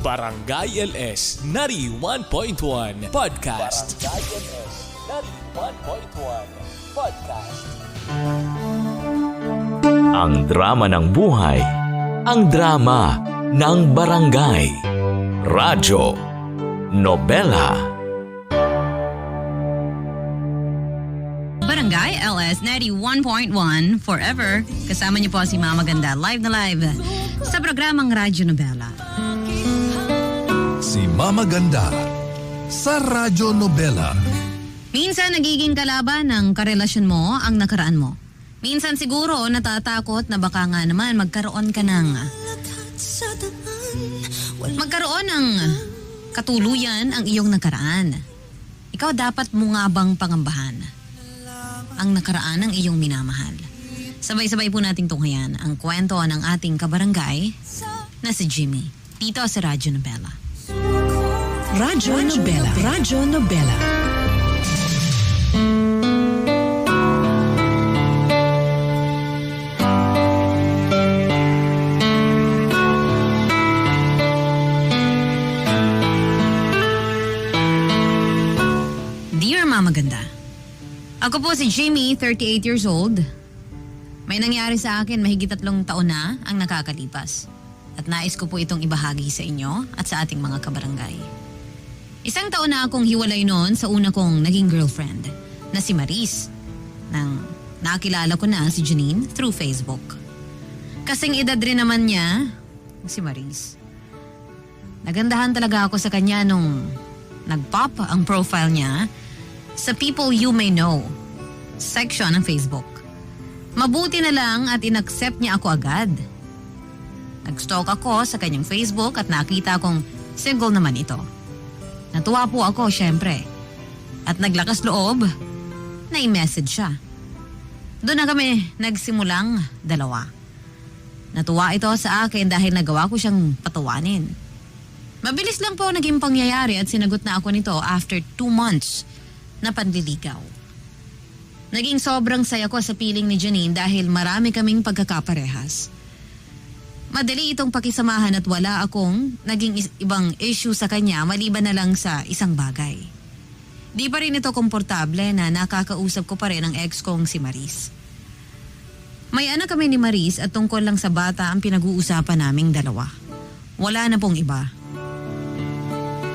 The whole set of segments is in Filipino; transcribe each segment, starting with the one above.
Barangay LS 91.1 Podcast. Barangay LS 91.1 Podcast. Ang drama ng buhay, ang drama ng barangay. Radyo, nobela. Barangay LS 91.1 Forever. Kasama niyo po si Mama Ganda live na live sa programang Radyo Nobela. Si Mama Ganda sa Radyo Nobela. Minsan nagiging kalaban ng karelasyon mo ang nakaraan mo. Minsan siguro natatakot na baka nga naman magkaroon ng katuluyan ang iyong nakaraan. Ikaw dapat mo nga bang pangambahan ang nakaraan ng iyong minamahal? Sabay-sabay po nating tunghayan ang kwento ng ating kabarangay na si Jimmy dito sa Radyo Nobela. Radyo Nobela. Radyo Nobela. Dear Mama Ganda, ako po si Jimmy, 38 years old. May nangyari sa akin mahigit 3 taon na ang nakakalipas. At nais ko po itong ibahagi sa inyo at sa ating mga kabarangay. 1 taon na akong hiwalay noon sa una kong naging girlfriend na si Maris. Nang nakilala ko na si Janine through Facebook. Kasing edad rin naman niya, si Maris. Nagandahan talaga ako sa kanya nung nag-pop ang profile niya sa People You May Know section ng Facebook. Mabuti na lang at inaccept niya ako agad. Nag-stalk ako sa kanyang Facebook at nakita kong single naman ito. Natuwa po ako syempre at naglakas loob na i-message siya. Doon na kami nagsimulang dalawa. Natuwa ito sa akin dahil nagawa ko siyang patawanin. Mabilis lang po naging pangyayari at sinagot na ako nito after 2 months na panliligaw. Naging sobrang saya ko sa piling ni Janine dahil marami kaming pagkakaparehas. Madali itong pakisamahan at wala akong naging ibang issue sa kanya maliban na lang sa isang bagay. Di pa rin ito komportable na nakakausap ko pa rin ang ex kong si Maris. May anak kami ni Maris at tungkol lang sa bata ang pinag-uusapan naming dalawa. Wala na pong iba.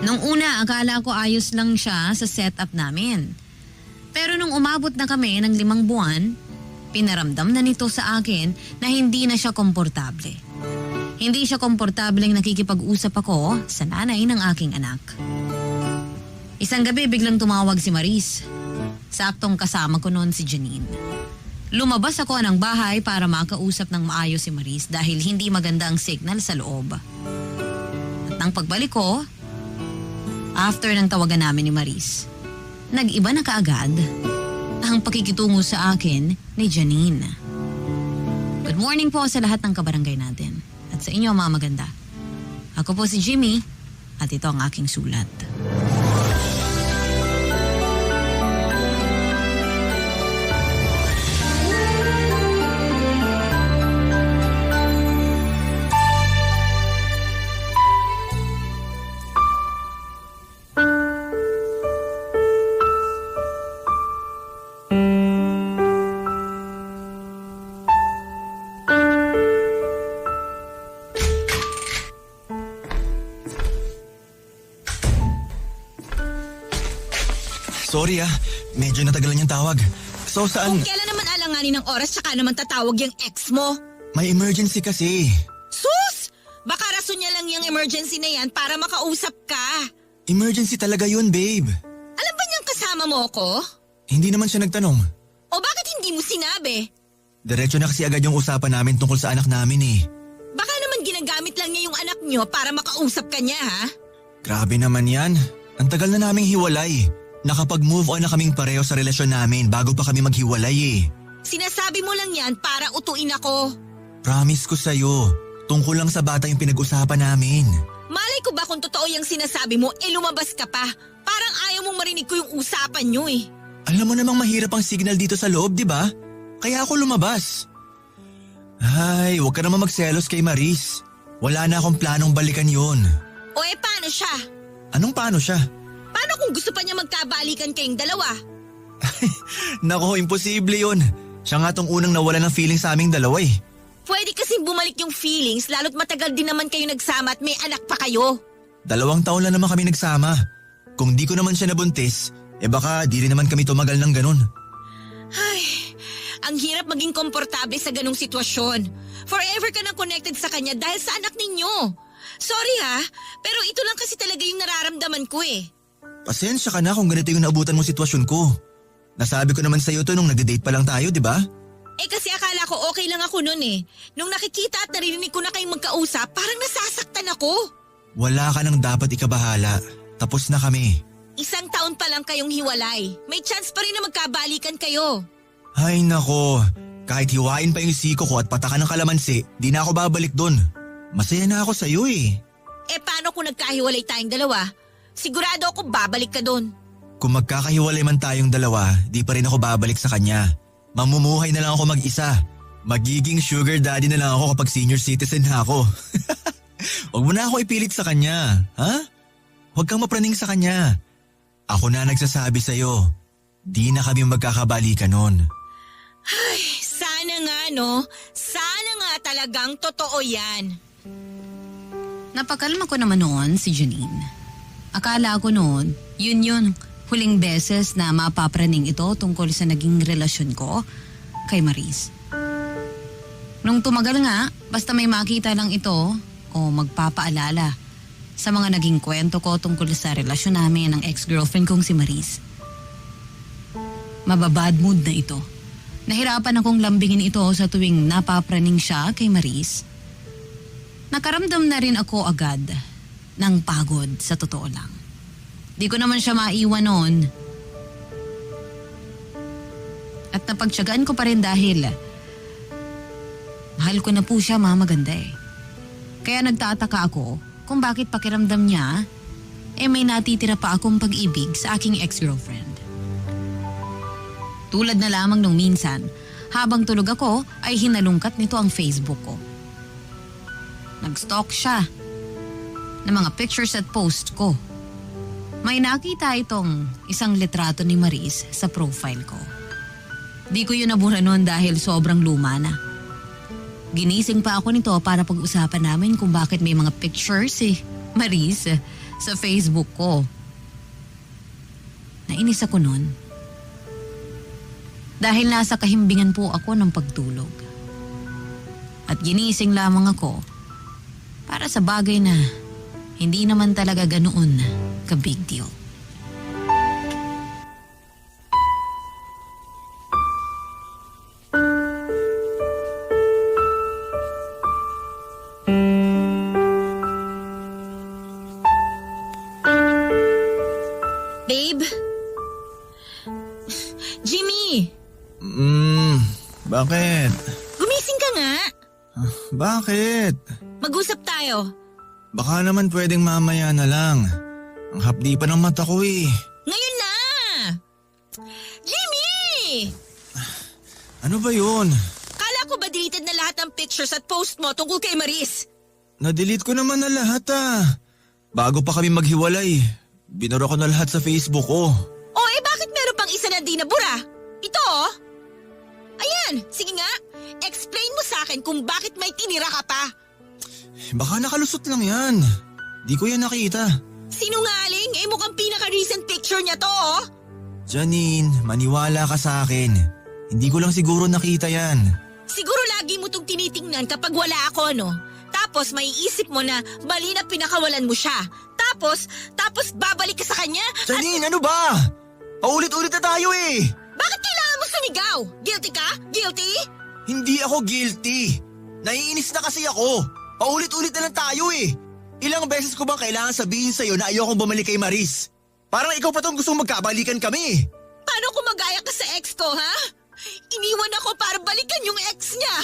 Nung una, akala ko ayos lang siya sa setup namin. Pero nung umabot na kami ng 5 buwan, pinaramdam na nito sa akin na hindi na siya komportable. Hindi siya komportableng nakikipag-usap ako sa nanay ng aking anak. Isang gabi biglang tumawag si Maris. Saktong kasama ko noon si Janine. Lumabas ako ng bahay para makausap ng maayos si Maris dahil hindi maganda ang signal sa loob. At nang pagbalik ko, after ng tawagan namin ni Maris, nag-iba na kaagad ang pakikitungo sa akin ni Janine. Good morning po sa lahat ng kabarangay natin. At sa inyo, mga maganda. Ako po si Jimmy at ito ang aking sulat. Sorry medyo natagalan yung tawag. So saan? Kung kailan naman alanganin ng oras tsaka naman tatawag yung ex mo? May emergency kasi. Sus! Baka rason niya lang yung emergency na yan para makausap ka. Emergency talaga yun, babe. Alam ba niyang kasama mo ako? Hindi naman siya nagtanong. O bakit hindi mo sinabi? Diretso na kasi agad yung usapan namin tungkol sa anak namin eh. Baka naman ginagamit lang niya yung anak niyo para makausap ka niya, ha? Grabe naman yan. Ang tagal na naming hiwalay. Nakapag-move on na kaming pareho sa relasyon namin bago pa kami maghiwalay eh. Sinasabi mo lang yan para utuin ako. Promise ko sa'yo, tungkol lang sa bata yung pinag-usapan namin. Malay ko ba kung totoo yung sinasabi mo, lumabas ka pa. Parang ayaw mong marinig ko yung usapan niyo eh. Alam mo namang mahirap ang signal dito sa loob, di ba? Kaya ako lumabas. Ay, huwag ka naman magselos kay Maris. Wala na akong planong balikan yun. O paano siya? Anong paano siya? Paano kung gusto pa niya magkabalikan kayong dalawa? Nako, imposible yun. Siya nga tong unang nawala ng feeling sa aming dalawa eh. Pwede kasing bumalik yung feelings lalo't matagal din naman kayo nagsama at may anak pa kayo. 2 taon lang naman kami nagsama. Kung di ko naman siya nabuntis, baka di rin naman kami tumagal ng ganun. Ay, ang hirap maging komportable sa ganung sitwasyon. Forever ka nang connected sa kanya dahil sa anak ninyo. Sorry ha, pero ito lang kasi talaga yung nararamdaman ko eh. Pasensya ka na kung ganito yung naabutan mong sitwasyon ko. Nasabi ko naman sa'yo to nung nagde-date pa lang tayo, di ba? Kasi akala ko okay lang ako nun eh. Nung nakikita at narinig ko na kayong magkausap, parang nasasaktan ako. Wala ka nang dapat ikabahala. Tapos na kami. 1 taon pa lang kayong hiwalay. May chance pa rin na magkabalikan kayo. Ay nako, kahit hiwain pa yung siko ko at patakan ng kalamansi, di na ako babalik dun. Masaya na ako sa'yo eh. Paano kung nagkahiwalay tayong dalawa? Sigurado ako babalik ka doon. Kung magkakahiwalay man tayong dalawa, di pa rin ako babalik sa kanya. Mamumuhay na lang ako mag-isa. Magiging sugar daddy na lang ako kapag senior citizen na ako. Huwag mo na ako ipilit sa kanya, ha? Huwag kang mapraning sa kanya. Ako na nagsasabi sa'yo, di na kami magkakabalikan nun. Ay, sana nga no. Sana nga talagang totoo yan. Napakalma ko naman noon si Janine. Akala ko noon, yun huling beses na mapapraning ito tungkol sa naging relasyon ko kay Maris. Nung tumagal nga, basta may makita lang ito o magpapaalala sa mga naging kwento ko tungkol sa relasyon namin ng ex-girlfriend kong si Maris. Mababad mood na ito. Nahirapan akong lambingin ito sa tuwing napapraning siya kay Maris. Nakaramdam na rin ako agad ng pagod sa totoo lang. Di ko naman siya maiwan noon. At napagtiyagaan ko pa rin dahil mahal ko na po siya, maganda eh. Kaya nagtataka ako kung bakit pakiramdam niya may natitira pa akong pag-ibig sa aking ex-girlfriend. Tulad na lamang nung minsan, habang tulog ako ay hinalungkat nito ang Facebook ko. Nag-stalk siya ng mga pictures at post ko. May nakita itong isang litrato ni Maris sa profile ko. Di ko yun nabura noon dahil sobrang luma na. Ginising pa ako nito para pag-usapan namin kung bakit may mga pictures si Maris sa Facebook ko. Nainis ako noon. Dahil nasa kahimbingan po ako ng pagtulog. At ginising lamang ako para sa bagay na hindi naman talaga ganoon ka-big deal. Babe? Jimmy! Bakit? Gumising ka nga. Bakit? Mag-usap tayo. Baka naman pwedeng mamaya na lang. Ang hapdi pa ng mata ko eh. Ngayon na! Jimmy! Ano ba yun? Kala ko ba deleted na lahat ng pictures at post mo tungkol kay Maris? Na-delete ko naman na lahat ah. Bago pa kami maghiwalay, binura ko na lahat sa Facebook ko. Bakit meron pang isa na di nabura? Ito oh. Ayan, sige nga. Explain mo sa akin kung bakit may tinira ka pa. Baka nakalusot lang yan. Di ko yan nakita. Sinungaling, mukhang pinaka-recent picture niya to oh. Janine, maniwala ka sa akin. Hindi ko lang siguro nakita yan. Siguro lagi mo itong tinitingnan kapag wala ako, no? Tapos may isip mo na mali na pinakawalan mo siya. Tapos babalik ka sa kanya? Janine, ano ba? Paulit-ulit na tayo eh. Bakit kailangan mo sumigaw? Guilty ka? Guilty? Hindi ako guilty. Naiinis na kasi ako. Paulit-ulit na lang tayo eh. Ilang beses ko bang kailangan sabihin sa'yo na ayokong bumalik kay Maris? Parang ikaw pa tong gustong magkabalikan kami. Paano kung magaya ka sa ex ko, ha? Iniwan ako para balikan yung ex niya.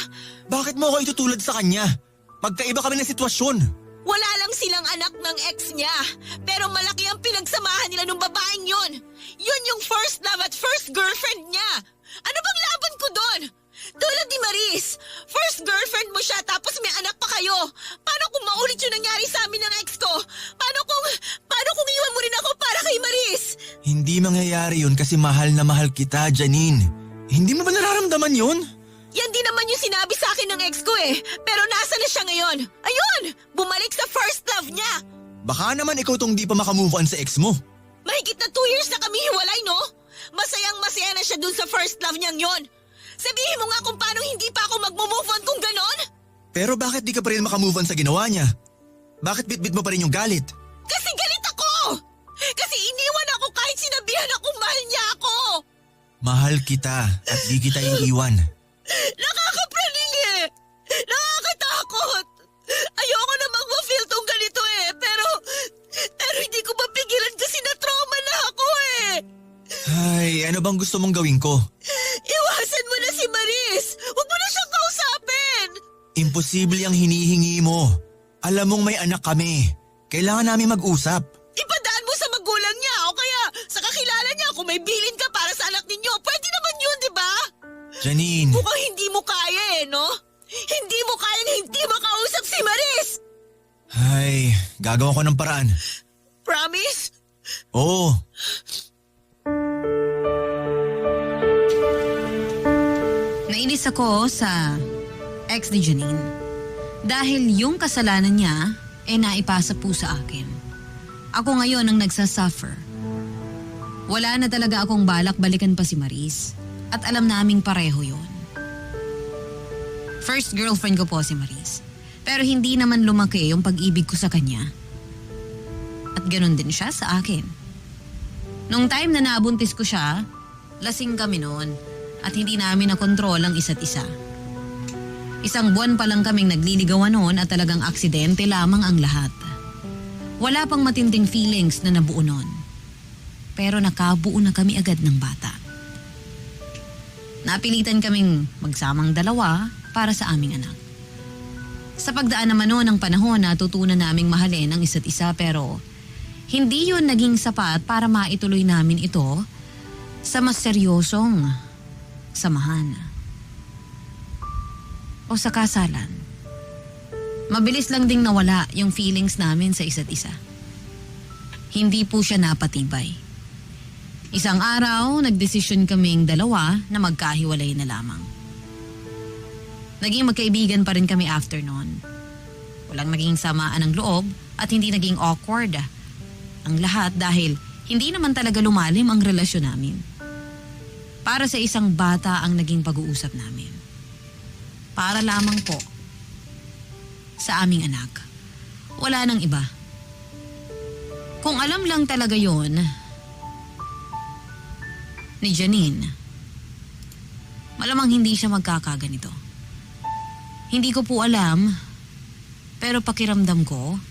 Bakit mo ako itutulad sa kanya? Magkaiba kami ng sitwasyon. Wala lang silang anak ng ex niya. Pero malaki ang pinagsamahan nila nung babaeng yun. Yun yung first love at first girlfriend niya. Ano bang laban ko doon? Tulad ni Maris, first girlfriend mo siya tapos may anak pa kayo. Paano kung maulit yung nangyari sa amin ng ex ko? Paano Hindi mangyayari yun kasi mahal na mahal kita, Janine. Hindi mo ba nararamdaman yun? Yan din naman yung sinabi sa akin ng ex ko eh. Pero nasa na siya ngayon? Ayun! Bumalik sa first love niya! Baka naman ikaw tong di pa makamove on sa ex mo. Mahigit na 2 years na kami hiwalay, no? Masayang masaya na siya dun sa first love niyang yon. Sabihin mo nga kung paano hindi pa ako mag-move on kung ganon? Pero bakit di ka pa rin makamove on sa ginawa niya? Bakit bitbit mo pa rin yung galit? Kasi galit ako! Kasi iniwan ako kahit sinabihan akong mahal niya ako! Mahal kita at di kita iiwan. Nakakapraning eh! Nakakatakot! Ayoko na mag-feel tong ganito eh, pero hindi ko mapigilan kasi na-trauma na ako eh! Ay, ano bang gusto mong gawin ko? Iwasan mo na si Maris! Huwag mo na siyang kausapin! Imposible ang hinihingi mo. Alam mong may anak kami. Kailangan namin mag-usap. Ipadaan mo sa magulang niya o kaya sa kakilala niya kung may bilin ka para sa anak ninyo. Pwede naman yun, di ba? Janine. Mukhang hindi mo kaya eh, no? Hindi mo kayang hindi makausap si Maris! Ay, gagawa ko ng paraan. Promise? Oo. Nainis ako sa ex ni Janine. Dahil yung kasalanan niya naipasa po sa akin. Ako ngayon ang nagsasuffer. Wala na talaga akong balak balikan pa si Maris. At alam naming pareho yon. First girlfriend ko po si Maris. Pero hindi naman lumaki yung pag-ibig ko sa kanya. At ganun din siya sa akin. Nung time na nabuntis ko siya, lasing kami noon at hindi namin nakontrol ang isa't isa. 1 buwan pa lang kaming nagliligawan noon at talagang aksidente lamang ang lahat. Wala pang matinding feelings na nabuo noon. Pero nakabuo na kami agad ng bata. Napilitan kaming magsamang dalawa para sa aming anak. Sa pagdaan naman noon ng panahon, natutunan naming mahalin ang isa't isa pero hindi yun naging sapat para maituloy namin ito sa mas seryosong samahan o sa kasalan. Mabilis lang ding nawala yung feelings namin sa isa't isa. Hindi po siya napatibay. Isang araw, nagdesisyon kaming dalawa na magkahiwalay na lamang. Naging magkaibigan pa rin kami after noon. Walang naging samaan ng loob at hindi naging awkward ang lahat dahil hindi naman talaga lumalim ang relasyon namin. Para sa isang bata ang naging pag-uusap namin. Para lamang po sa aming anak. Wala nang iba. Kung alam lang talaga yon ni Janine, malamang hindi siya magkakaganito. Hindi ko po alam, pero pakiramdam ko,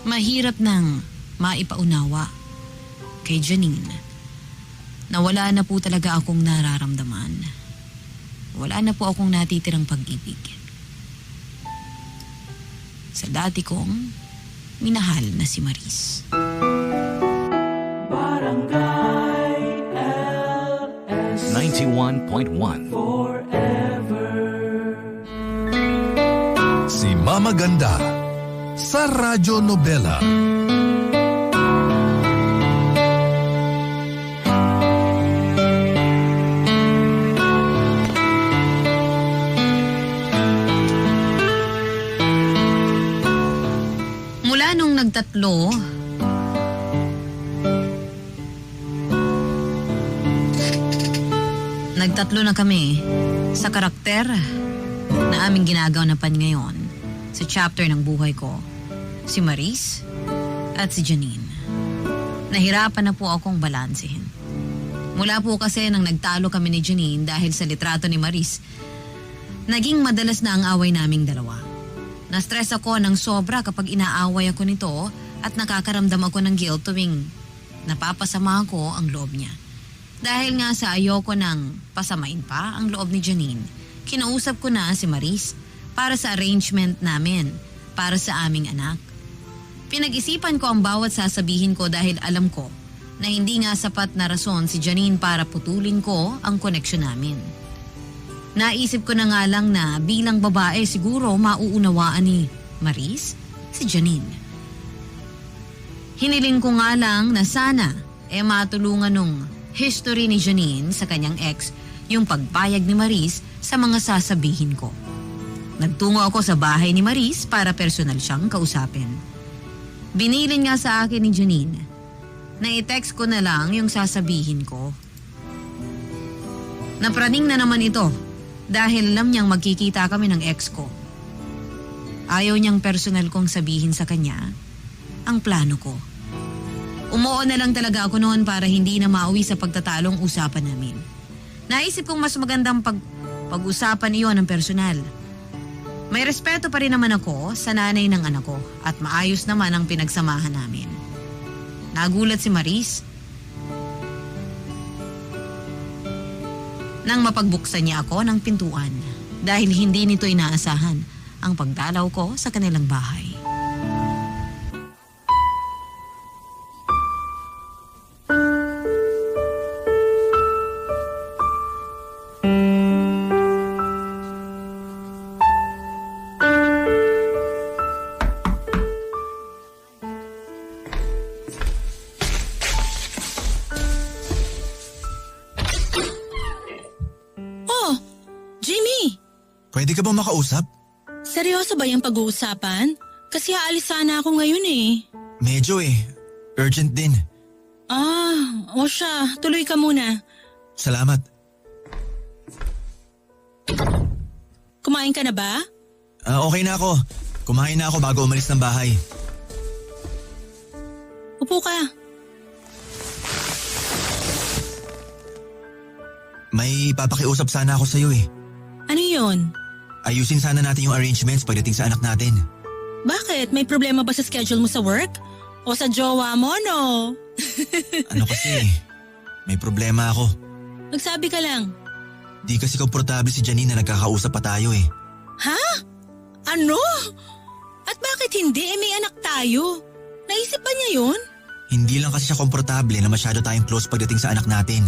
mahirap nang maipaunawa kay Janine na wala na po talaga akong nararamdaman. Wala na po akong natitirang pag-ibig. Sa dati kong minahal na si Maris. Barangay LS 91.1 Si Mama Ganda sa Radyo Nobela. Mula nung nagtatlo, na kami sa karakter na aming ginagawanapan ngayon sa chapter ng buhay ko, si Maris at si Janine. Nahirapan na po akong balansehin. Mula po kasi nang nagtalo kami ni Janine dahil sa litrato ni Maris, naging madalas na ang away naming dalawa. Na-stress ako ng sobra kapag inaaway ako nito at nakakaramdam ako ng guilt tuwing napapasama ko ang loob niya. Dahil nga sa ayoko nang pasamain pa ang loob ni Janine, kinausap ko na si Maris para sa arrangement namin para sa aming anak. Pinag-isipan ko ang bawat sasabihin ko dahil alam ko na hindi nga sapat na rason si Janine para putulin ko ang koneksyon namin. Naisip ko na nga lang na bilang babae siguro mauunawaan ni Maris si Janine. Hiniling ko nga lang na sana matulungan nung history ni Janine sa kanyang ex yung pagpayag ni Maris sa mga sasabihin ko. Nagtungo ako sa bahay ni Maris para personal siyang kausapin. Binilin nga sa akin ni Janine na i-text ko na lang yung sasabihin ko. Napraning na naman ito dahil alam niyang magkikita kami ng ex ko. Ayaw niyang personal kong sabihin sa kanya ang plano ko. Umuo na lang talaga ako noon para hindi na mauwi sa pagtatalong usapan namin. Naisip kong mas magandang pag-usapan iyon ng personal. May respeto pa rin naman ako sa nanay ng anak ko at maayos naman ang pinagsamahan namin. Nagulat si Maris nang mapagbuksan niya ako ng pintuan dahil hindi nito inaasahan ang pagdalaw ko sa kanilang bahay. Pwede ka bang makausap? Seryoso ba yung pag-uusapan? Kasi aalis sana ako ngayon eh. Medyo urgent din. O siya, tuloy ka muna. Salamat. Kumain ka na ba? Okay na ako. Kumain na ako bago umalis ng bahay. Upo ka. May papakiusap sana ako sa'yo eh. Ano yun? Ayusin sana natin yung arrangements pagdating sa anak natin. Bakit? May problema ba sa schedule mo sa work? O sa jowa mo, no? Ano kasi, may problema ako. Magsabi ka lang. Di kasi komportable si Janine na nagkakausap pa tayo eh. Ha? Ano? At bakit hindi? May anak tayo. Naisip ba niya yun? Hindi lang kasi siya komportable na masyado tayong close pagdating sa anak natin.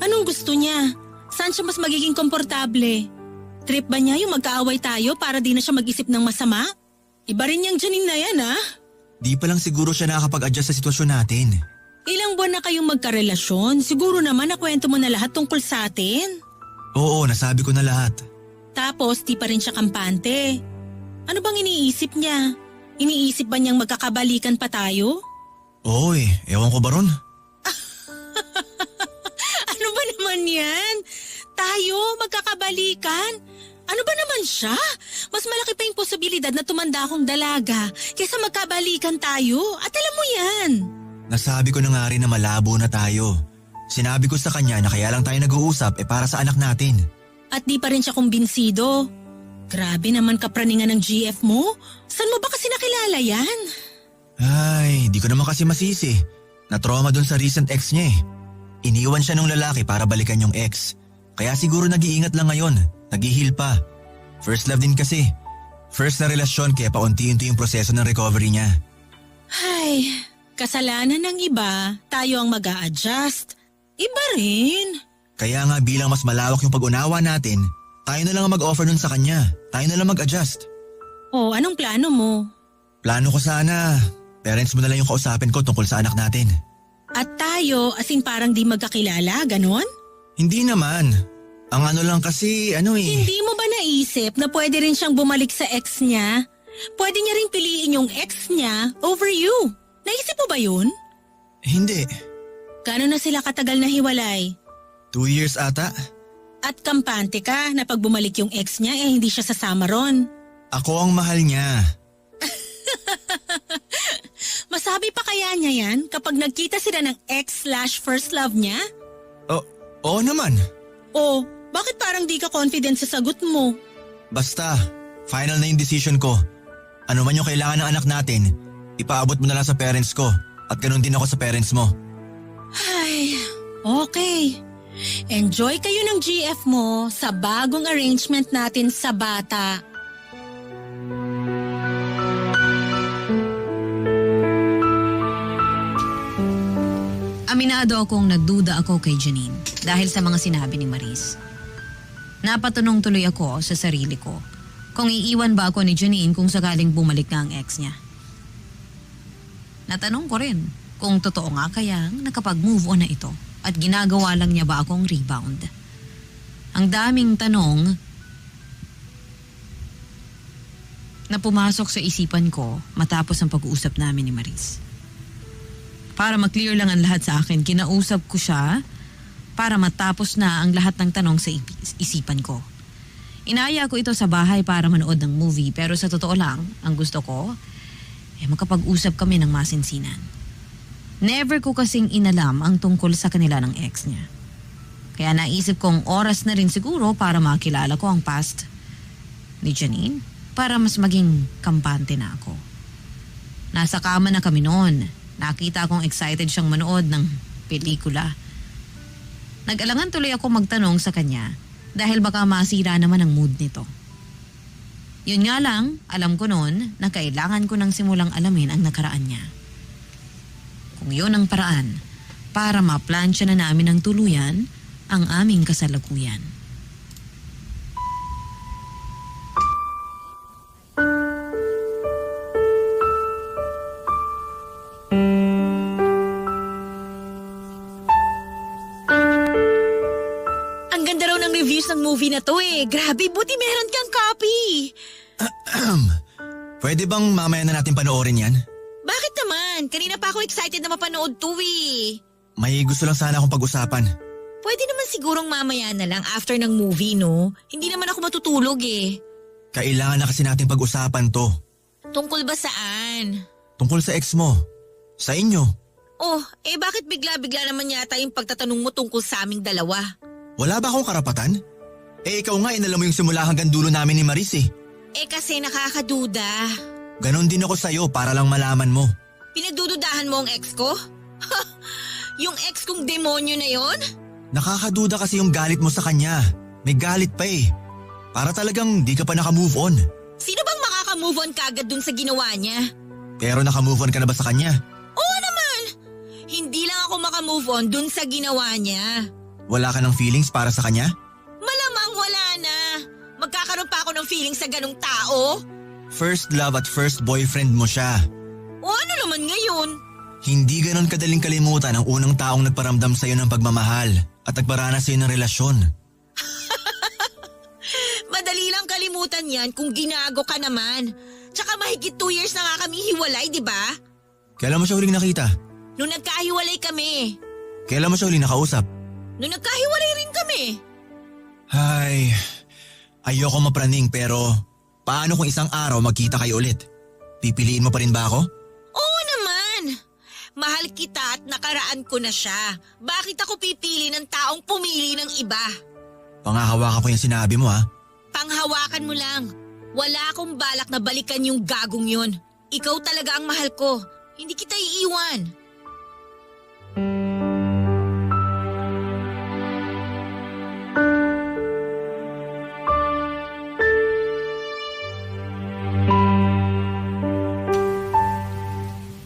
Anong gusto niya? Saan siya mas magiging komportable? Trip ba niya yung magkaaway tayo para di na siya mag-isip ng masama? Iba rin yung Janine na yan, ha? Di pa lang siguro siya nakakapag-adjust sa sitwasyon natin. Ilang buwan na kayong magkarelasyon, siguro naman nakwento mo na lahat tungkol sa atin. Oo, nasabi ko na lahat. Tapos di pa rin siya kampante. Ano bang iniisip niya? Iniisip ba niyang magkakabalikan pa tayo? Oo ewan ko ba ron? Ano ba naman yan? Tayo, magkakabalikan? Ano ba naman siya? Mas malaki pa yung posibilidad na tumanda akong dalaga kaysa magkabalikan tayo. At alam mo yan. Nasabi ko na nga rin na malabo na tayo. Sinabi ko sa kanya na kaya lang tayo nag-uusap para sa anak natin. At di pa rin siya kumbinsido. Grabe naman kapraningan ng GF mo. Saan mo ba kasi nakilala yan? Ay, di ko naman kasi masisi. Na-trauma dun sa recent ex niya eh. Iniwan siya nung lalaki para balikan yung ex. Kaya siguro nag-iingat lang ngayon. Nag-heal pa. First love din kasi. First na relasyon kaya paunti-unti yung proseso ng recovery niya. Ay, kasalanan ng iba, tayo ang mag-a-adjust. Iba rin. Kaya nga bilang mas malawak yung pag-unawa natin, tayo na lang ang mag-offer nun sa kanya. Tayo na lang mag-adjust. Oh, anong plano mo? Plano ko sana, parents mo na lang yung kausapin ko tungkol sa anak natin. At tayo, as in parang di magkakilala, ganon? Hindi naman. Ang ano lang kasi, Hindi mo ba naisip na pwede rin siyang bumalik sa ex niya? Pwede niya rin piliin yung ex niya over you. Naisip mo ba yun? Hindi. Gano'n na sila katagal na hiwalay? 2 years ata. At kampante ka na pag bumalik yung ex niya hindi siya sasama ron. Ako ang mahal niya. Masabi pa kaya niya yan kapag nagkita sila ng ex/first love niya? Oo naman. O, bakit parang di ka confident sa sagot mo? Basta, final na yung decision ko. Ano man yung kailangan ng anak natin, ipaabot mo na lang sa parents ko at ganun din ako sa parents mo. Ay, okay. Enjoy kayo ng GF mo sa bagong arrangement natin sa bata. Aminado akong nagduda ako kay Janine dahil sa mga sinabi ni Maris. Napatanong tuloy ako sa sarili ko kung iiwan ba ako ni Janine kung sakaling bumalik na ang ex niya. Natanong ko rin kung totoo nga kayang nakapag-move on na ito at ginagawa lang niya ba akong rebound. Ang daming tanong na pumasok sa isipan ko matapos ang pag-uusap namin ni Maris. Para ma-clear lang ang lahat sa akin, kinausap ko siya para matapos na ang lahat ng tanong sa isipan ko. Inaya ko ito sa bahay para manood ng movie pero sa totoo lang, ang gusto ko, makapag-usap kami ng masinsinan. Never ko kasing inalam ang tungkol sa kanila ng ex niya. Kaya naisip kong oras na rin siguro para makilala ko ang past ni Janine para mas maging kampante na ako. Nasa kama na kami noon. Nakita kong excited siyang manood ng pelikula. Nag-alangan tuloy ako magtanong sa kanya dahil baka masira naman ang mood nito. Yun nga lang, alam ko noon na kailangan ko nang simulang alamin ang nakaraan niya. Kung yun ang paraan para ma-plansya na namin ng tuluyan ang aming kasalukuyan. Ang ganda raw ng reviews ng movie na to eh. Grabe, buti meron kang copy. Pwede bang mamaya na natin panoorin yan? Bakit naman? Kanina pa ako excited na mapanood to eh. May gusto lang sana akong pag-usapan. Pwede naman sigurong mamaya na lang after ng movie, no? Hindi naman ako matutulog eh. Kailangan na kasi natin pag-usapan to. Tungkol ba saan? Tungkol sa ex mo. Sa inyo. Oh, bakit bigla-bigla naman yata yung pagtatanong mo tungkol sa aming dalawa? Wala ba akong karapatan? Ikaw nga inalam mo yung simula hanggang dulo namin ni Maris eh. Kasi nakakaduda. Ganon din ako sa'yo para lang malaman mo. Pinagdududahan mo ang ex ko? Yung ex kong demonyo na yon? Nakakaduda kasi yung galit mo sa kanya. May galit pa eh. Para talagang di ka pa naka-move on. Sino bang makaka-move on kagad dun sa ginawa niya? Pero naka-move on ka na ba sa kanya? Oo naman! Hindi lang ako maka-move on dun sa ginawa niya. Wala ka ng feelings para sa kanya? Malamang wala na. Magkakaroon pa ako ng feeling sa ganong tao? First love at first boyfriend mo siya. O ano naman ngayon? Hindi ganon kadaling kalimutan ang unang taong nagparamdam sa'yo ng pagmamahal at nagparanas sa'yo ng relasyon. Madali lang kalimutan yan kung ginago ka naman. Tsaka mahigit 2 years na nga kami hiwalay, di ba? Kailan mo siya huling nakita? Nung nagkahiwalay kami. Kailan mo siya huling nakausap? Nung nagkahiwalay rin kami. Ay, ayoko mapraning pero paano kung isang araw magkita kayo ulit? Pipiliin mo pa rin ba ako? Oo naman. Mahal kita at nakaraan ko na siya. Bakit ako pipili ng taong pumili ng iba? Pangahawakan ko yung sinabi mo ha. Panghawakan mo lang. Wala akong balak na balikan yung gagong yon. Ikaw talaga ang mahal ko. Hindi kita iiwan.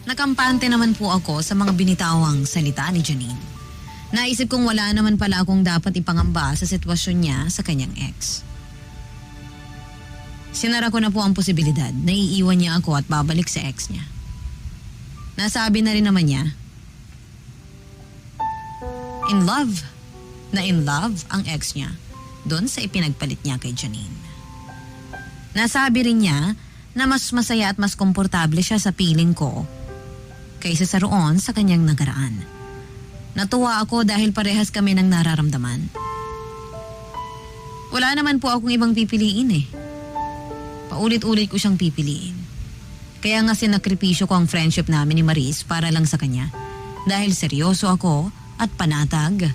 Nakampante naman po ako sa mga binitawang salita ni Janine. Naisip kong wala naman pala akong dapat ipangamba sa sitwasyon niya sa kanyang ex. Sinara ko na po ang posibilidad na iiwan niya ako at babalik sa ex niya. Nasabi na rin naman niya, in love ang ex niya doon sa ipinagpalit niya kay Janine. Nasabi rin niya na mas masaya at mas komportable siya sa piling ko kaysa sa roon sa kanyang nagaraan. Natuwa ako dahil parehas kami ng nararamdaman. Wala naman po akong ibang pipiliin eh. Paulit-ulit ko siyang pipiliin. Kaya nga sinakripisyo ko ang friendship namin ni Maris para lang sa kanya. Dahil seryoso ako at panatag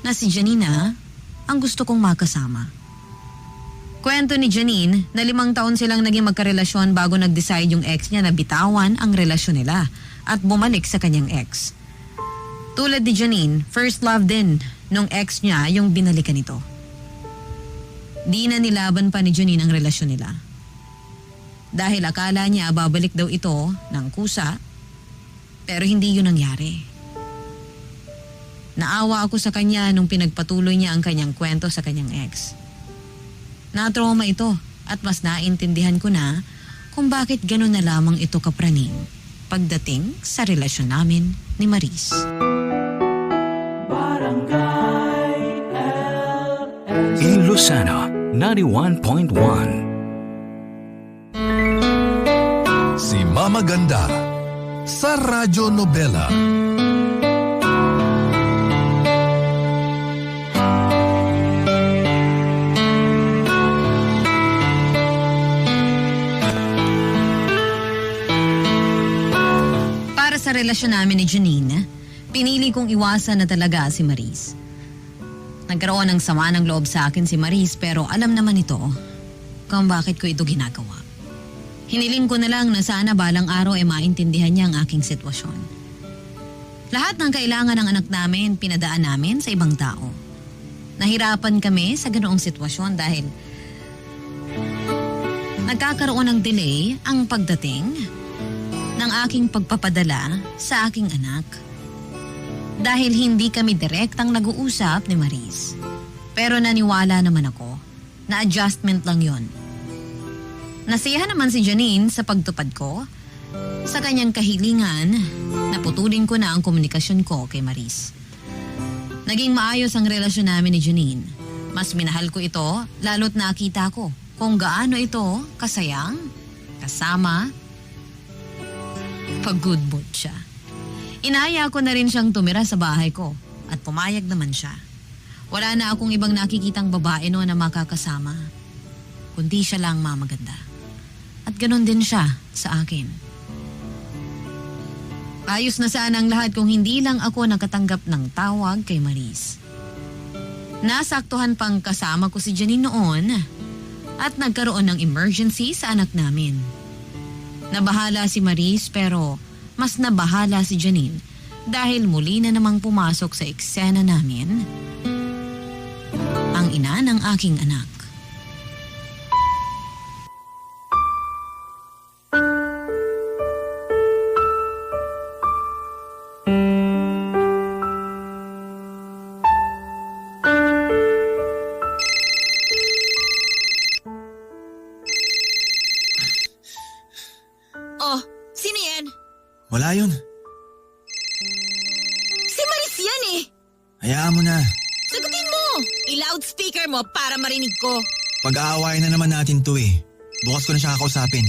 na si Janina ang gusto kong makasama. Kwento ni Janine na 5 taon silang naging magkarelasyon bago nag-decide yung ex niya na bitawan ang relasyon nila at bumalik sa kanyang ex. Tulad ni Janine, first love din nung ex niya yung binalikan nito. Di na nilaban pa ni Janine ang relasyon nila. Dahil akala niya babalik daw ito ng kusa, pero hindi yun nangyari. Naawa ako sa kanya nung pinagpatuloy niya ang kanyang kwento sa kanyang ex. Na-trauma ito at mas naintindihan ko na kung bakit gano'n na lamang ito kapraning pagdating sa relasyon namin ni Maris. Ilocano 91.1. Si Mama Ganda sa Radyo Nobela. Para sa relasyon namin ni Janine, pinili kong iwasan na talaga si Maris. Nagkaroon ng sama ng loob sa akin si Maris pero alam naman ito kung bakit ko ito ginagawa. Hiniling ko na lang na sana balang araw ay maintindihan niya ang aking sitwasyon. Lahat ng kailangan ng anak namin pinadaan namin sa ibang tao. Nahirapan kami sa ganoong sitwasyon dahil nagkakaroon ng delay ang pagdating ng aking pagpapadala sa aking anak. Dahil hindi kami direktang nag-uusap ni Maris. Pero naniwala naman ako na adjustment lang yon. Nasiyahan naman si Janine sa pagtupad ko sa kanyang kahilingan na putulin ko na ang komunikasyon ko kay Maris. Naging maayos ang relasyon namin ni Janine. Mas minahal ko ito lalo't nakita ko kung gaano ito kasayang, kasama, pag-good mood siya. Inaya ko na rin siyang tumira sa bahay ko at pumayag naman siya. Wala na akong ibang nakikitang babae no na makakasama. Kundi siya lang, Mama Ganda. At ganon din siya sa akin. Ayos na sana ang lahat kung hindi lang ako nakatanggap ng tawag kay Maris. Nasaktuhan pang kasama ko si Janine noon at nagkaroon ng emergency sa anak namin. Nabahala si Maris pero mas nabahala si Janine dahil muli na namang pumasok sa eksena namin ang ina ng aking anak. Oh, sino yan? Wala yun. Si Maris yan eh. Hayaan mo na. Sagutin mo. I-loudspeaker mo para marinig ko. Pag-aawayan na naman natin to eh. Bukas ko na siya kakausapin.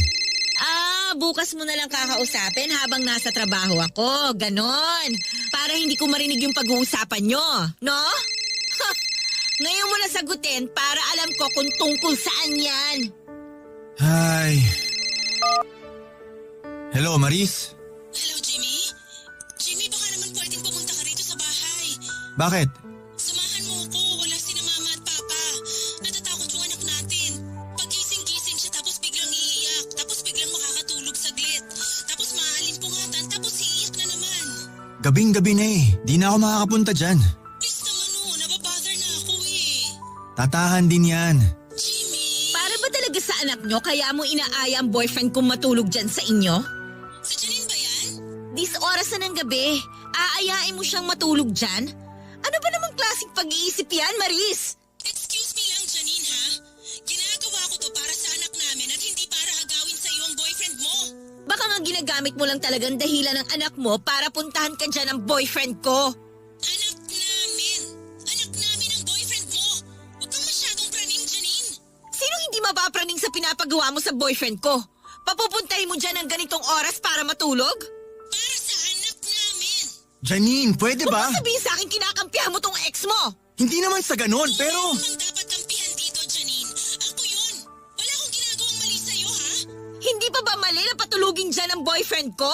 Bukas mo na lang kakausapin habang nasa trabaho ako. Ganon. Para hindi ko marinig yung pag-uusapan nyo. No? Ha! Ngayon mo na sagutin para alam ko kung tungkol saan yan. Hi. Hello, Maris? Hello, Jimmy? Jimmy, baka naman pwedeng pumunta ka rito sa bahay. Bakit? Samahan mo ko. Wala sina mama at papa. Natatakot yung anak natin. Pagising-gising siya tapos biglang iiyak. Tapos biglang makakatulog saglit. Tapos maalimpungatan. Tapos iiyak na naman. Gabing-gabi na eh. Di na ako makakapunta dyan. Please naman nababother na ako eh. Tatahan din yan. Jimmy! Para ba talaga sa anak nyo kaya mo inaaya ang boyfriend kong matulog dyan sa inyo? Sa Janine ba yan? Dis oras na ng gabi. Aayain mo siyang matulog dyan? Ano ba namang klaseng pag-iisip yan, Maris? Excuse me lang, Janine, ha? Ginagawa ko to para sa anak namin at hindi para agawin sa iyo ang boyfriend mo. Baka nga ginagamit mo lang talagang dahilan ng anak mo para puntahan ka dyan ng boyfriend ko. Anak namin! Anak namin ang boyfriend mo! Huwag kang masyadong praning, Janine! Sino hindi mapapraning sa pinapagawa mo sa boyfriend ko? Papupuntahin mo dyan ng ganitong oras para matulog? Para sa anak namin! Janine, pwede Huwag ba? mo sabihin sa akin kinakampihan mo tong ex mo! Hindi naman sa ganon, pero... Hindi naman dapat kampihan dito, Janine. Ako yun. Wala akong ginagawang mali sa'yo, ha? Hindi pa ba mali na patulugin dyan ang boyfriend ko?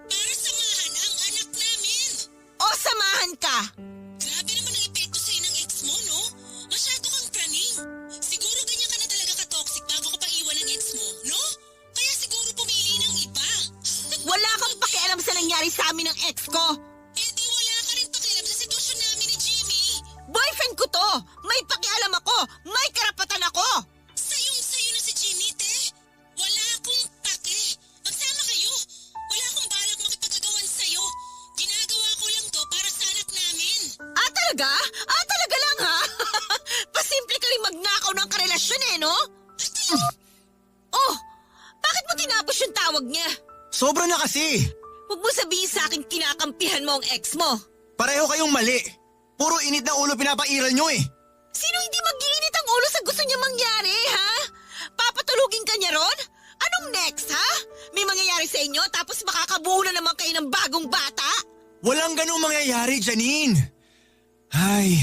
Para samahan ang anak namin! O samahan ka? Grabe naman ang epekto sa'yo ng ex mo, no? Masyado kang praning. Siguro ganyan ka na talaga ka-toxic bago ka pa iwan ng ex mo, no? Kaya siguro pumili ng iba. Wala kang pakialam sa nangyari sa amin ng ex ko. Eh di wala ka rin pakialam sa sitwasyon namin ni Jimmy. Boyfriend ko to! May pakialam ako! May karapatan ako! Sayong-sayo na si Jimmy, te. Wala akong pake. Magsama kayo. Wala akong balak makipagagawan sa'yo. Ginagawa ko lang to para sa anak namin. Talaga? Talaga lang ha? Pasimple ka rin magnakaw ng karelasyon eh, no? Oh, bakit mo tinapos yung tawag niya? Sobra na kasi! Huwag mo sabihin sa akin kinakampihan mo ang ex mo. Pareho kayong mali. Puro init na ulo pinapairal nyo eh. Sino hindi mag-iinit ang ulo sa gusto niya mangyari, ha? Papatulugin ka niya ron? Anong next, ha? May mangyayari sa inyo tapos makakabuo na naman kayo ng bagong bata? Walang ganung mangyayari, Janine. Ay,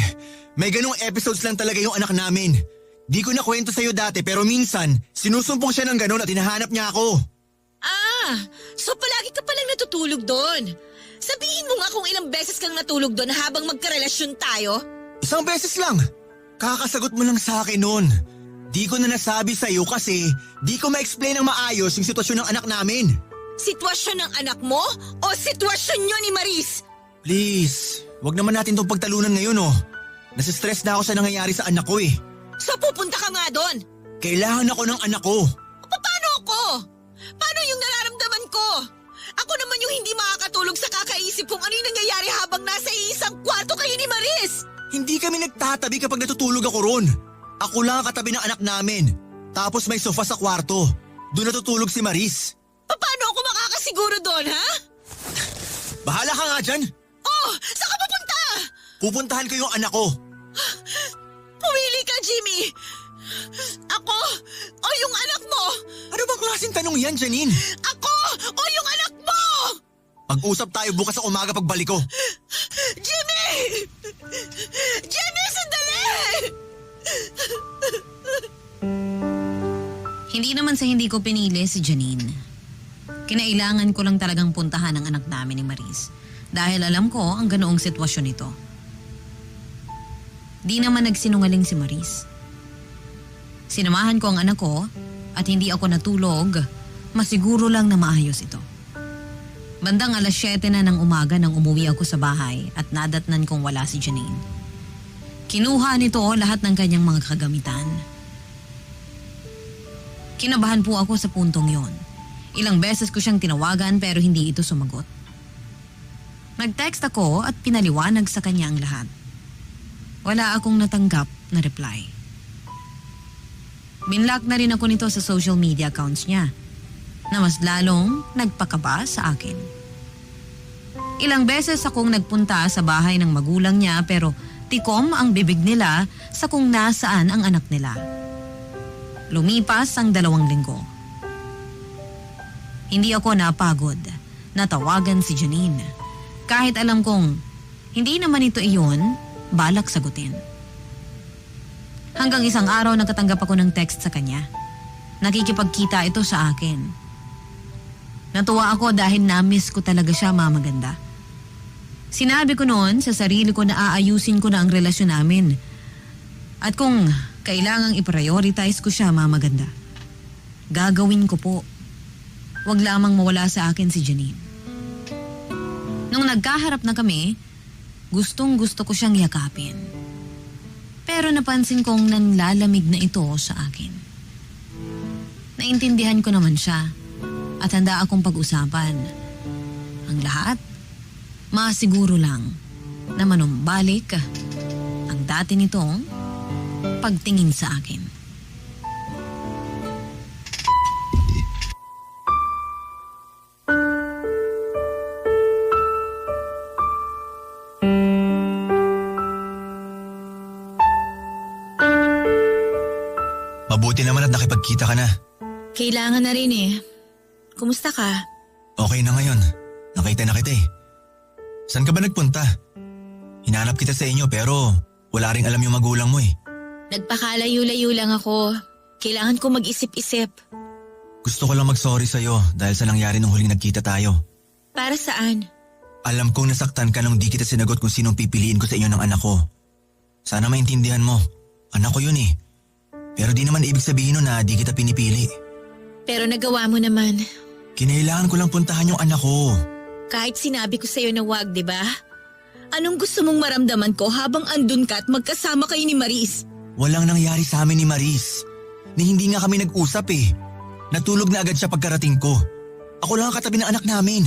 may ganung episodes lang talaga yung anak namin. Di ko na kwento sa'yo dati pero minsan, sinusumpong siya ng ganon at hinahanap niya ako. Ah, so palagi ka palang natutulog doon. Sabihin mo nga kung ilang beses kang natulog doon habang magkarelasyon tayo. Isang beses lang. Kakasagot mo lang sa akin noon. Di ko na nasabi sa'yo kasi di ko ma-explain ng maayos yung sitwasyon ng anak namin. Sitwasyon ng anak mo o sitwasyon niyo ni Maris? Please, wag naman natin tong pagtalunan ngayon oh. Nasistress na ako sa nangyayari sa anak ko eh. So pupunta ka nga doon. Kailangan ako ng anak ko. Paano ako? Paano yung nararamdaman ko? Ako naman yung hindi makakatulog sa kakaisip kung ano yung nangyayari habang nasa iisang kwarto kayo ni Maris. Hindi kami nagtatabi kapag natutulog ako ron. Ako lang ang katabi ng anak namin. Tapos may sofa sa kwarto. Doon natutulog si Maris. Paano ako makakasiguro doon, ha? Bahala ka nga dyan. Oh, saan ka pupunta? Pupuntahan ko yung anak ko. Pumili ka, Jimmy. Ako o yung anak mo? Ano bang klaseng tanong yan, Janine? Ako o yung anak mo? Mag-usap tayo bukas sa umaga pagbalik ko. Jimmy! Jimmy, sandali! Hindi naman sa hindi ko pinili si Janine. Kinailangan ko lang talagang puntahan ang anak namin ni Maris dahil alam ko ang ganoong sitwasyon nito. Di naman nagsinungaling si Maris. Sinamahan ko ang anak ko at hindi ako natulog, masiguro lang na maayos ito. Bandang 7:00 na ng umaga nang umuwi ako sa bahay at nadatnan kong wala si Janine. Kinuha nito lahat ng kanyang mga kagamitan. Kinabahan po ako sa puntong yon. Ilang beses ko siyang tinawagan pero hindi ito sumagot. Nag-text ako at pinaliwanag sa kanya ang lahat. Wala akong natanggap na reply. Binlock na rin ako nito sa social media accounts niya na mas lalong nagpakaba sa akin. Ilang beses akong nagpunta sa bahay ng magulang niya pero tikom ang bibig nila sa kung nasaan ang anak nila. Lumipas ang 2 linggo. Hindi ako napagod na tawagan si Janine. Kahit alam kong hindi naman ito iyon, balak sagutin. Hanggang isang araw nakatanggap ako ng text sa kanya. Nakikipagkita ito sa akin. Natuwa ako dahil na-miss ko talaga siya, Mama Ganda. Sinabi ko noon sa sarili ko na aayusin ko na ang relasyon namin. At kung kailangang i-prioritize ko siya, Mama Ganda, gagawin ko po. Huwag lamang mawala sa akin si Janine. Nung nagkaharap na kami, gustong-gusto ko siyang yakapin. Pero napansin kong nanlalamig na ito sa akin. Naintindihan ko naman siya at handa akong pag-usapan. Ang lahat, masiguro lang na manumbalik ang dati nitong pagtingin sa akin. Mabuti naman at nakipagkita ka na. Kailangan na rin eh. Kumusta ka? Okay na ngayon. Nakita na kita eh. Saan ka ba nagpunta? Hinanap kita sa inyo pero wala ring alam yung magulang mo eh. Nagpakalayo-layo lang ako. Kailangan ko mag-isip-isip. Gusto ko lang mag-sorry sa'yo dahil sa nangyari nung huling nagkita tayo. Para saan? Alam kong nasaktan ka nung di kita sinagot kung sinong pipiliin ko sa inyo ng anak ko. Sana maintindihan mo. Anak ko yun eh. Pero di naman ibig sabihin nun na di kita pinipili. Pero nagawa mo naman. Kinailangan ko lang puntahan yung anak ko. Kahit sinabi ko sa'yo na wag, di ba? Anong gusto mong maramdaman ko habang andun ka at magkasama kayo ni Maris? Walang nangyari sa amin ni Maris. Ni hindi nga kami nag-usap eh. Natulog na agad siya pagkarating ko. Ako lang ang katabi ng anak namin.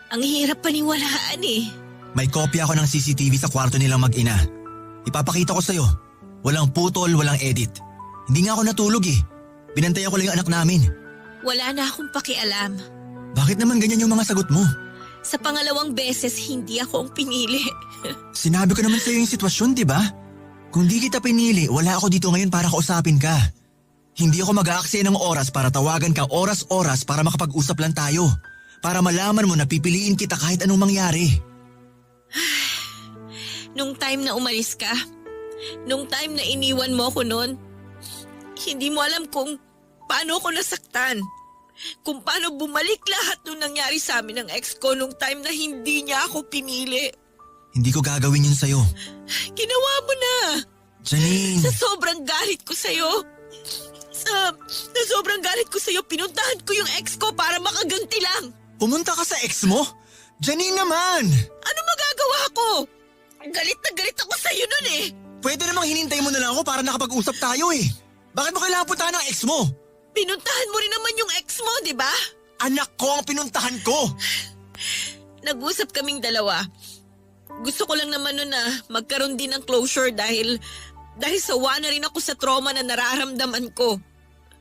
Ang hirap paniwalaan eh. May kopya ako ng CCTV sa kwarto nilang mag-ina. Ipapakita ko sa'yo. Walang putol, walang edit. Hindi nga ako natulog eh. Binantayan ko lang yung anak namin. Wala na akong pakialam. Bakit naman ganyan yung mga sagot mo? Sa pangalawang beses, hindi ako ang pinili. Sinabi ko naman sa'yo yung sitwasyon, di ba? Kung di kita pinili, wala ako dito ngayon para kausapin ka. Hindi ako mag-aaksaya ng oras para tawagan ka oras-oras para makapag-usap lang tayo. Para malaman mo na pipiliin kita kahit anong mangyari. Nung time na umalis ka, nung time na iniwan mo ako noon, hindi mo alam kung paano ako nasaktan. Kung paano bumalik lahat nung nangyari sa amin ng ex ko nung time na hindi niya ako pinili. Hindi ko gagawin yun sa'yo. Ginawa mo na. Janine! Sa sobrang galit ko sa'yo. Sa sobrang galit ko sa'yo, pinuntahan ko yung ex ko para makaganti lang. Pumunta ka sa ex mo? Janine naman! Ano magagawa ko? Galit na galit ako sa'yo nun eh. Pwede namang hinintay mo na lang ako para nakapag-usap tayo eh. Bakit mo kailangan puntahan ng ex mo? Pinuntahan mo rin naman yung ex mo, di ba? Anak ko ang pinuntahan ko! Nag-usap kaming dalawa. Gusto ko lang naman nun na magkaroon din ng closure dahil sawa na rin ako sa trauma na nararamdaman ko.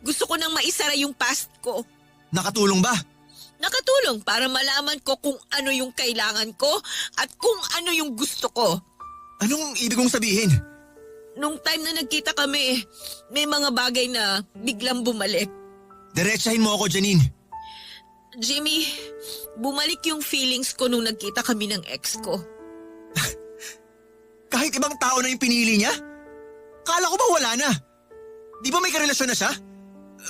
Gusto ko nang maisara yung past ko. Nakatulong ba? Nakatulong para malaman ko kung ano yung kailangan ko at kung ano yung gusto ko. Anong ibig kong sabihin? Nung time na nagkita kami, may mga bagay na biglang bumalik. Diretsahin mo ako, Janine. Jimmy, bumalik yung feelings ko nung nagkita kami ng ex ko. Kahit ibang tao na yung pinili niya? Kala ko ba wala na? Di ba may karelasyon na siya?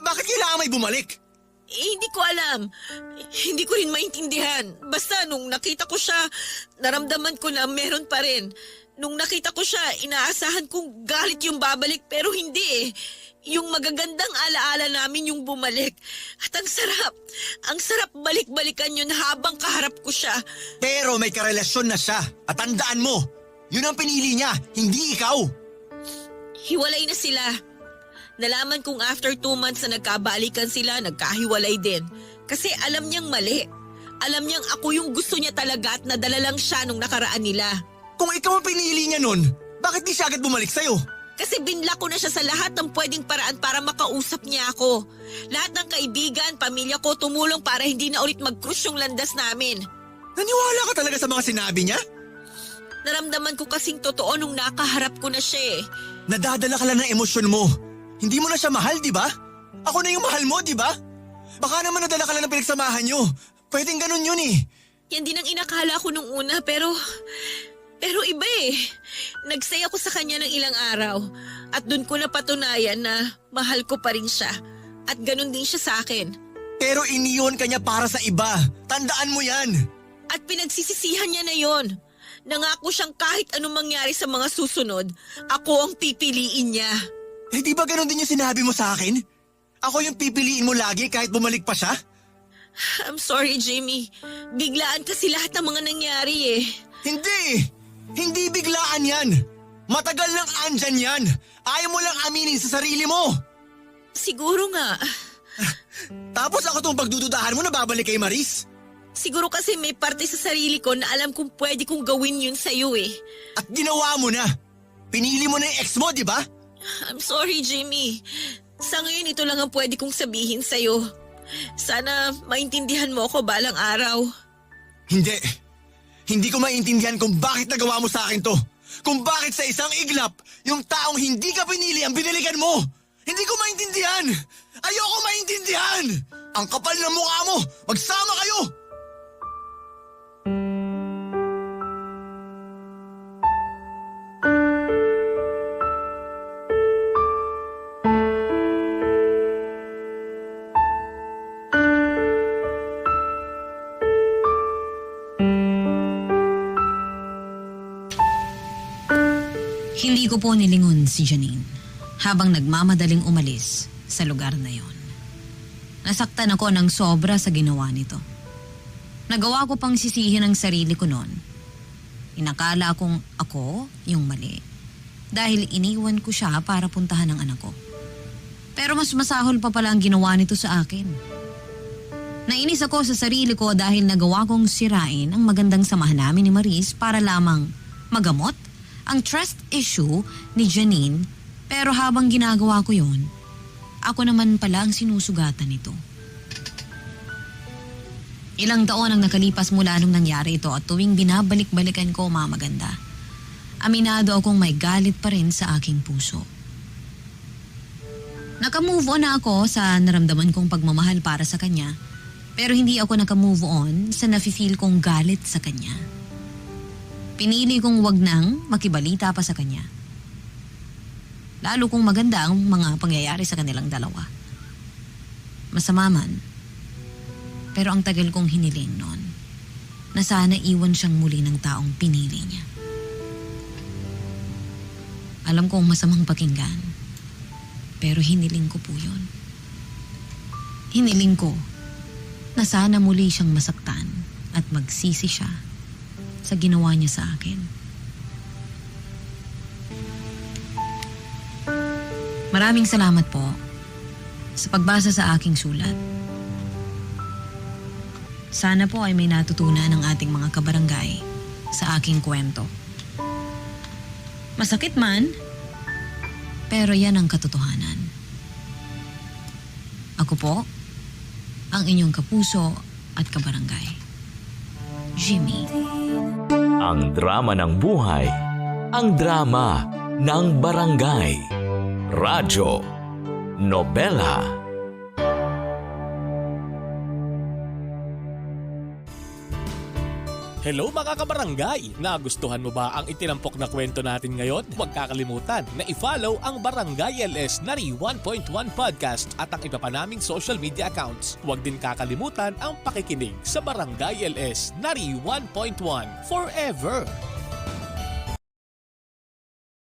Bakit kailangan may bumalik? Hindi ko alam. Hindi ko rin maintindihan. Basta nung nakita ko siya, naramdaman ko na meron pa rin. Nung nakita ko siya, inaasahan kong galit yung babalik pero hindi eh. Yung magagandang alaala namin yung bumalik. At ang sarap balik-balikan yun habang kaharap ko siya. Pero may karelasyon na siya. At tandaan mo, yun ang pinili niya, hindi ikaw. Hiwalay na sila. Nalaman kong after 2 months na nagkabalikan sila, nagkahiwalay din. Kasi alam niyang mali. Alam niyang ako yung gusto niya talaga at nadala lang siya nung nakaraan nila. Kung ikaw ang pinili niya nun, bakit di siya agad bumalik sa'yo? Kasi binla ko na siya sa lahat ng pwedeng paraan para makausap niya ako. Lahat ng kaibigan, pamilya ko tumulong para hindi na ulit mag-cruise yung landas namin. Naniwala ka talaga sa mga sinabi niya? Naramdaman ko kasing totoo nung nakaharap ko na siya eh. Nadadala ka lang ng emosyon mo. Hindi mo na siya mahal, di ba? Ako na yung mahal mo, di ba? Baka naman nadala ka lang ng pinagsamahan niyo. Pwedeng ganun yun eh. Yan din ang inakala ko nung una pero iba eh. Nagsay ako sa kanya ng ilang araw at dun ko napatunayan na mahal ko pa rin siya. At ganun din siya sa akin. Pero iniyon ka niya para sa iba. Tandaan mo yan. At pinagsisisihan niya na yon. Nangako siyang kahit anong mangyari sa mga susunod, ako ang pipiliin niya. Eh di ba ganun din yung sinabi mo sa akin? Ako yung pipiliin mo lagi kahit bumalik pa siya? I'm sorry, Jamie. Biglaan kasi lahat ng mga nangyari eh. Hindi! Hindi biglaan yan! Matagal nang andyan yan! Ayaw mo lang aminin sa sarili mo! Siguro nga. Tapos ako tong pagdududahan mo na babalik kay Maris? Siguro kasi may parte sa sarili ko na alam kong pwede kong gawin yun sa'yo eh. At ginawa mo na! Pinili mo na yung ex mo, di ba? I'm sorry, Jamie. Sa ngayon, ito lang ang pwede kong sabihin sa'yo. Sana maintindihan mo ako balang araw. Hindi. Hindi ko maintindihan kung bakit nagawa mo sa akin to. Kung bakit sa isang iglap, yung taong hindi ka pinili ang biniligan mo. Hindi ko maintindihan. Ayoko maintindihan. Ang kapal ng mukha mo. Magsama kayo. Hindi ko po nilingon si Janine habang nagmamadaling umalis sa lugar na yon. Nasaktan ako ng sobra sa ginawa nito. Nagawa ko pang sisihin ang sarili ko noon. Inakala kong ako yung mali dahil iniwan ko siya para puntahan ang anak ko. Pero mas masahol pa pala ang ginawa nito sa akin. Nainis ako sa sarili ko dahil nagawa kong sirain ang magandang samahan namin ni Maris para lamang magamot ang trust issue ni Janine, pero habang ginagawa ko yon, ako naman pala ang sinusugatan nito. Ilang taon ang nakalipas mula nung nangyari ito at tuwing binabalik-balikan ko, Mama Ganda, aminado akong may galit pa rin sa aking puso. Naka-move on na ako sa naramdaman kong pagmamahal para sa kanya, pero hindi ako naka-move on sa nafe-feel kong galit sa kanya. Pinili kong wag nang makibalita pa sa kanya. Lalo kung maganda ang mga pangyayari sa kanilang dalawa. Masama man, pero ang tagal kong hiniling noon na sana iwan siyang muli ng taong pinili niya. Alam kong masamang pakinggan, pero hiniling ko po yun. Hiniling ko na sana muli siyang masaktan at magsisi siya sa ginawa niya sa akin. Maraming salamat po sa pagbasa sa aking sulat. Sana po ay may natutunan ng ating mga kabarangay sa aking kwento. Masakit man, pero yan ang katotohanan. Ako po, ang inyong kapuso at kabarangay, Jimmy. Ang drama ng buhay, ang drama ng barangay. Radyo Nobela. Hello mga kabarangay! Nagustuhan mo ba ang itinampok na kwento natin ngayon? Huwag kakalimutan na i-follow ang Barangay LS Nari 1.1 Podcast at ang iba pa naming social media accounts. Huwag din kakalimutan ang pakikinig sa Barangay LS Nari 1.1 Forever!